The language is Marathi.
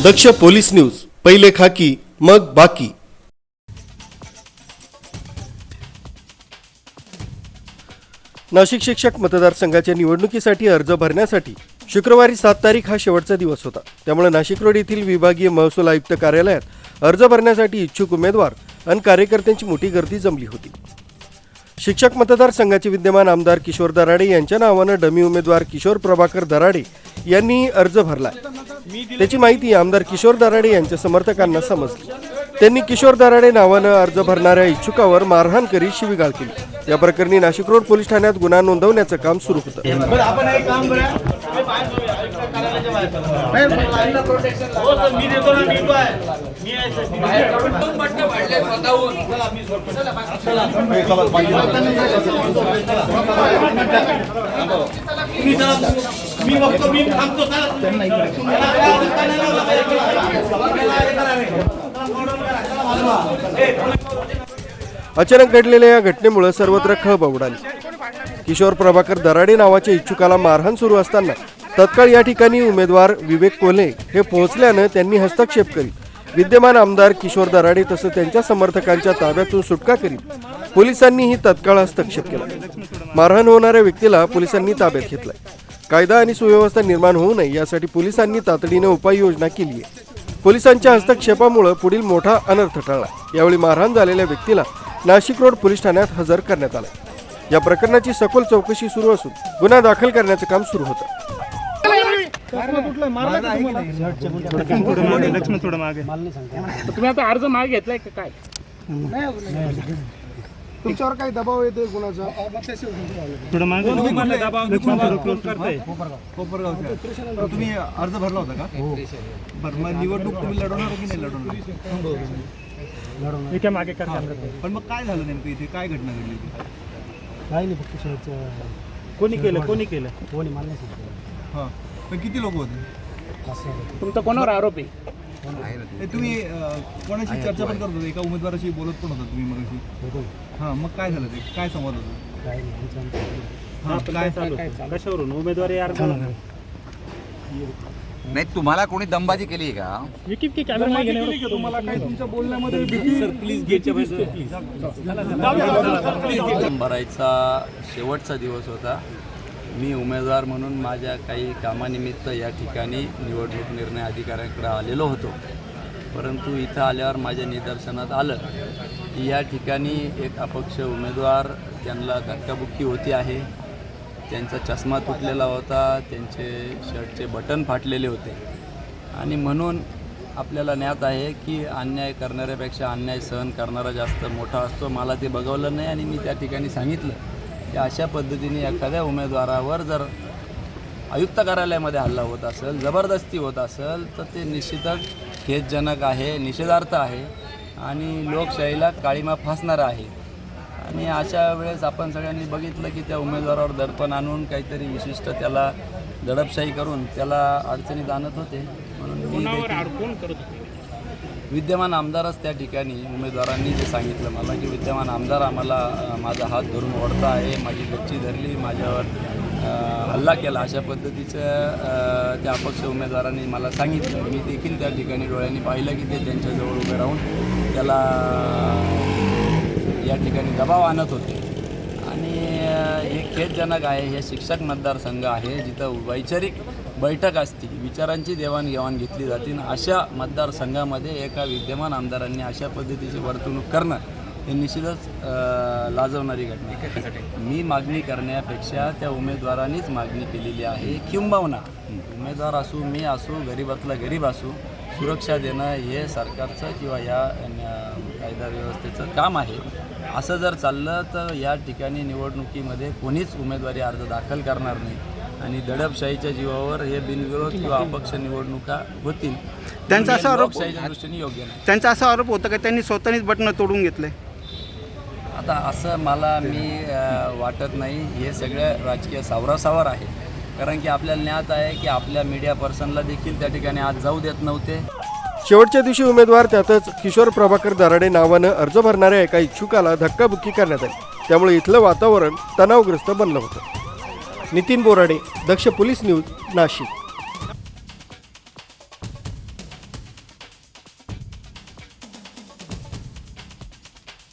दक्ष पोलीस न्यूज, पहिले खाकी मग बाकी। नाशिक शिक्षक मतदारसंघाच्या निवडणुकीसाठी अर्ज भरण्यासाठी शुक्रवारी 7 तारीख हा शेवटचा दिवस होता। त्यामुळे नाशिक रोड येथील विभागीय महसूल आयुक्त कार्यालयात अर्ज भरण्यासाठी इच्छुक उमेदवार आणि कार्यकर्त्यांची मोठी गर्दी जमली होती। शिक्षक मतदारसंघाचे विद्यमान आमदार किशोर दराडे यांच्या नावाने डमी उमेदवार किशोर प्रभाकर दराडे यांनी अर्ज भरला। त्याची माहिती आमदार किशोर दराडे यांच्या समर्थकांना समजली। त्यांनी किशोर दराडे नावाने अर्ज भरणाऱ्या इच्छुकावर मारहाण करीत शिवीगाळ केली। या प्रकरणी नाशिक रोड पोलीस ठाण्यात गुन्हा नोंदवण्याचं काम सुरू होतं। अचानक घडलेल्या या घटनेमुळे सर्वत्र खळबळ उडाली। किशोर प्रभाकर दराडे नावाच्या इच्छुकाला मारहाण सुरू असताना तत्काळ या ठिकाणी उमेदवार विवेक कोल्हे हे पोहोचल्याने त्यांनी हस्तक्षेप करीत विद्यमान आमदार किशोर दराडे तसंच त्यांच्या समर्थकांच्या ताब्यातून सुटका करीत पोलिसांनीही तत्काळ हस्तक्षेप केला। मारहाण होणाऱ्या व्यक्तीला पोलिसांनी ताब्यात घेतलाय। कायदा आणि सुव्यवस्था निर्माण होऊ नये यासाठी पोलिसांनी तातडीने उपाययोजना केली आहे। पोलिसांच्या हस्तक्षेपामुळे पुढील मोठा अनर्थ टळला। यावेळी मारहाण झालेल्या व्यक्तीला नाशिक रोड पोलीस ठाण्यात हजर करण्यात आले। या प्रकरणाची सखोल चौकशी सुरू असून गुन्हा दाखल करण्याचे काम सुरू होतं। तुम्ही आता अर्ज मागे घेतलाय का काय? तुमच्यावर काही दबाव येते गुणाचा? तुम्ही अर्ज भरला होता का? बरं, मग निवडणूक तुम्ही लढवणार की नाही लढवणार? इथे मागे करणार. पण मग काय झालं नेमकं इथे? काय घटना घडली होती? काही नाही, फक्त शेवटचं कोणी केलं? कोणी मला नाही सांगितलं. हां, पण किती लोक होते? तुमचा कोणावर आरोप आहे? तुम्ही कोणाशी चर्चा पण करत होते? एका उमेदवाराशी बोलत पण होता तुम्ही मगाशी? हां, मग काय झालं ते? काय संवाद होता? काही नाही, काय कशावरून उमेदवारी अर्ज नाही, तुम्हाला कोणी दमबाजी केली का? तुम्हाला काय तुमच्या बोलण्यामध्ये भरायचा शेवटचा दिवस होता। मी उमेदवार म्हणून माझ्या काही कामानिमित्त या ठिकाणी निवडणूक निर्णय अधिकाऱ्यांकडे आलेलो होतो। परंतु इथं आल्यावर माझ्या निदर्शनात आलं की या ठिकाणी एक अपक्ष उमेदवार, त्यांना धक्काबुक्की होती आहे, त्यांचा चष्मा तुटलेला होता, त्यांचे शर्टचे बटन फाटलेले होते आणि म्हणून आपल्याला ज्ञात आहे की अन्याय करणाऱ्यापेक्षा अन्याय सहन करणारा जास्त मोठा असतो। मला ते बघवलं नाही आणि मी त्या ठिकाणी सांगितलं की अशा पद्धतीने एखाद्या उमेदवारावर जर आयुक्त कार्यालयामध्ये हल्ला होत असेल, जबरदस्ती होत असेल तर ते निश्चितच खेदजनक आहे, निषेधार्थ आहे आणि लोकशाहीला काळीमा फासणारं आहे। आणि अशा वेळेस आपण सगळ्यांनी बघितलं की त्या उमेदवारावर दडपण आणून काहीतरी विशिष्ट त्याला दडपशाही करून त्याला अडचणीत आणत होते। म्हणून मी विद्यमान आमदारच त्या ठिकाणी उमेदवारांनी जे सांगितलं मला की विद्यमान आमदार आम्हाला माझा हात धरून ओढता आहे, माझी गच्ची धरली, माझ्यावर हल्ला केला, अशा पद्धतीचं त्या अपक्ष उमेदवारांनी मला सांगितलं। मी देखील त्या ठिकाणी डोळ्यांनी पाहिलं की ते त्यांच्याजवळ उभे राहून त्याला या ठिकाणी दबाव आणत होते आणि हे खेदजनक आहे। हे शिक्षक मतदारसंघ आहे जिथं वैचारिक बैठक असते, विचारांची देवाणघेवाण घेतली जाते। अशा मतदारसंघामध्ये एका विद्यमान आमदारांनी अशा पद्धतीची वर्तणूक करणं हे निश्चितच लाजवणारी घटना आहे। मी मागणी करण्यापेक्षा त्या उमेदवारांनीच मागणी केलेली आहे। किंबहुना उमेदवार असू, मी असू, गरीबातला गरीब असू, सुरक्षा देणं हे सरकारचं किंवा या कायदा व्यवस्थेचं काम आहे। असं जर चाललं तर या ठिकाणी निवडणुकीमध्ये कोणीच उमेदवारी अर्ज दाखल करणार नाही आणि दडपशाहीच्या जीवावर हे बिनविरोध किंवा अपक्ष निवडणुका होतील। त्यांचा असा आरोप लोकशाहीच्या दृष्टीने योग्य नाही। त्यांचा असा आरोप होता का त्यांनी स्वतःनीच बटणं तोडून घेतले? आता असं मला वाटत नाही। हे सगळं राजकीय सावरासावर आहे, कारण की आपल्याला ज्ञात आहे की आपल्या मीडिया पर्सनला देखील त्या ठिकाणी आज जाऊ देत नव्हते। शेवटच्या दिवशी उमेदवार त्यातच किशोर प्रभाकर दराडे नावाने अर्ज भरणाऱ्या एका इच्छुकाला धक्काबुक्की करण्यात आली। त्यामुळे इथलं वातावरण तणावग्रस्त बनलं होतं। नितीन बोराडे, दक्ष पोलीस न्यूज, नाशिक।